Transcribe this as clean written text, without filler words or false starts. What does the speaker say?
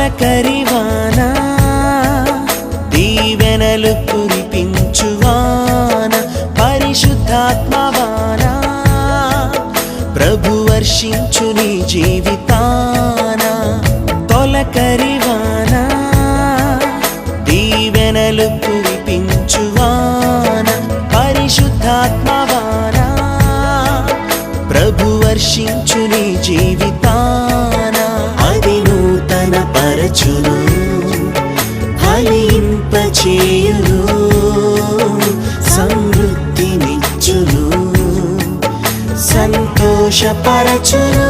తొలకరివాన దీవెనలు కురిపించువాన పరిశుద్ధాత్మవాన ప్రభు వర్షించు నీ జీవితాన తొలకరివాన దీవెనలు కురిపించువాన పరిశుద్ధాత్మవాన ప్రభు వర్షించు నీ జీవితాన అది నూతన పరచును ఫలింపచేయును సమృద్ధినిచ్చును సంతోషపరచును